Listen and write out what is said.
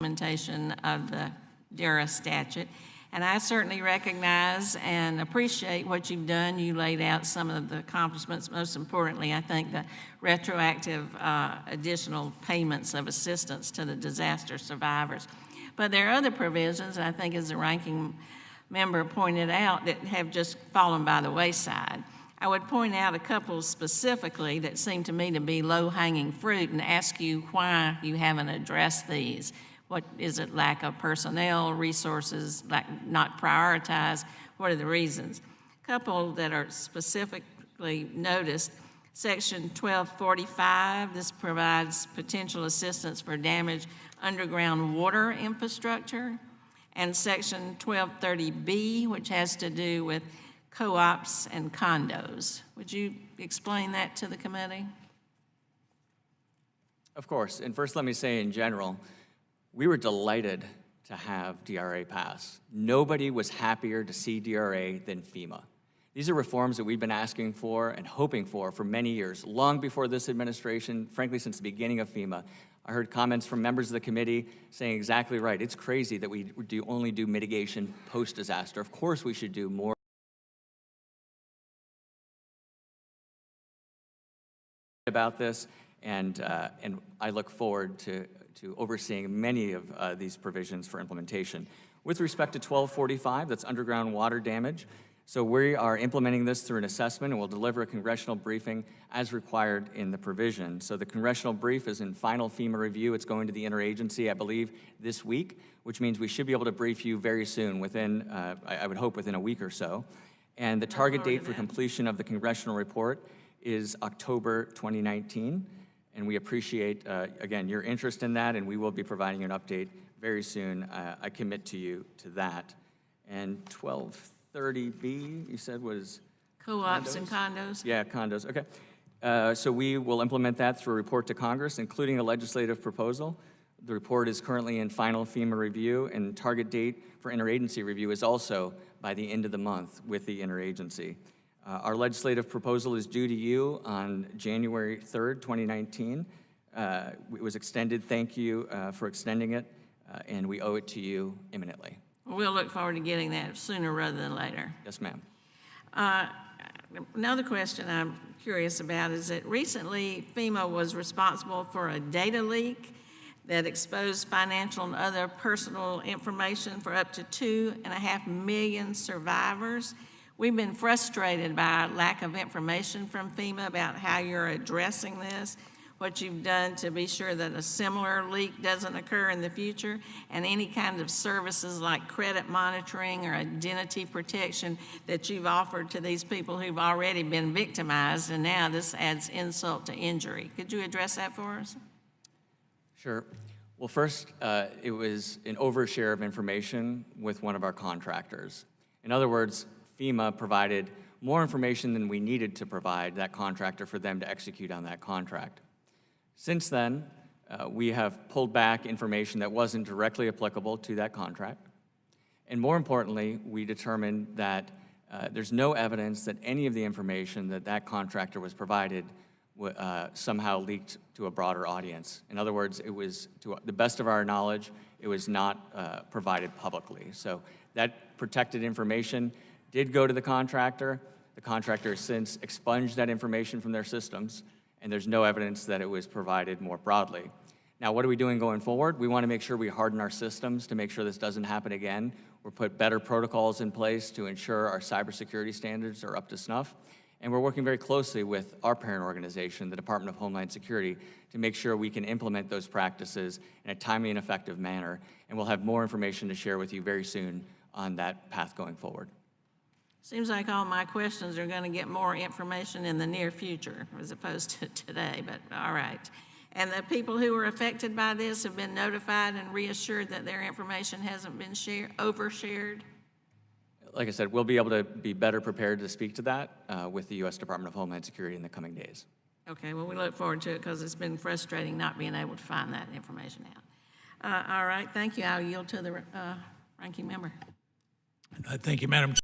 implementation of the DERA statute. And I certainly recognize and appreciate what you've done. You laid out some of the accomplishments. Most importantly, I think the retroactive additional payments of assistance to the disaster survivors. But there are other provisions, I think as the ranking member pointed out, that have just fallen by the wayside. I would point out a couple specifically that seem to me to be low-hanging fruit and ask you why you haven't addressed these. What is it, lack of personnel, resources, not prioritized? What are the reasons? A couple that are specifically noticed, Section 1245, this provides potential assistance for damaged underground water infrastructure, and Section 1230B, which has to do with co-ops and condos. Would you explain that to the committee? Of course, and first let me say in general, we were delighted to have DRA pass. Nobody was happier to see DRA than FEMA. These are reforms that we've been asking for and hoping for many years, long before this administration, frankly, since the beginning of FEMA. I heard comments from members of the committee saying exactly right. It's crazy that we only do mitigation post-disaster. Of course we should do more about this, and I look forward to overseeing many of these provisions for implementation. With respect to 1245, that's underground water damage. So we are implementing this through an assessment, and we'll deliver a congressional briefing as required in the provision. So the congressional brief is in final FEMA review. It's going to the interagency, I believe, this week, which means we should be able to brief you very soon, within, I would hope within a week or so. And the target date for completion of the congressional report is October 2019. And we appreciate, again, your interest in that, and we will be providing an update very soon. I commit to you to that. And 1230B, you said was? Co-ops and condos? Yeah, condos, okay. So we will implement that through a report to Congress, including a legislative proposal. The report is currently in final FEMA review, and target date for interagency review is also by the end of the month with the interagency. Our legislative proposal is due to you on January 3rd, 2019. It was extended. Thank you for extending it, and we owe it to you imminently. We'll look forward to getting that sooner rather than later. Yes, ma'am. Another question I'm curious about is that recently FEMA was responsible for a data leak that exposed financial and other personal information for up to 2.5 million survivors. We've been frustrated by lack of information from FEMA about how you're addressing this, what you've done to be sure that a similar leak doesn't occur in the future, and any kind of services like credit monitoring or identity protection that you've offered to these people who've already been victimized, and now this adds insult to injury. Could you address that for us? Sure. Well, first, it was an overshare of information with one of our contractors. In other words, FEMA provided more information than we needed to provide that contractor for them to execute on that contract. Since then, we have pulled back information that wasn't directly applicable to that contract. And more importantly, we determined that there's no evidence that any of the information that that contractor was provided somehow leaked to a broader audience. In other words, it was, to the best of our knowledge, it was not provided publicly. So that protected information did go to the contractor. The contractor has since expunged that information from their systems, and there's no evidence that it was provided more broadly. Now, what are we doing going forward? We want to make sure we harden our systems to make sure this doesn't happen again. We'll put better protocols in place to ensure our cybersecurity standards are up to snuff. And we're working very closely with our parent organization, the Department of Homeland Security, to make sure we can implement those practices in a timely and effective manner. And we'll have more information to share with you very soon on that path going forward. Seems like all my questions are going to get more information in the near future as opposed to today, but all right. And the people who were affected by this have been notified and reassured that their information hasn't been overshared? Like I said, we'll be able to be better prepared to speak to that with the U.S. Department of Homeland Security in the coming days. Okay, well, we look forward to it because it's been frustrating not being able to find that information out. All right, thank you. I'll yield to the ranking member. Thank you, Madam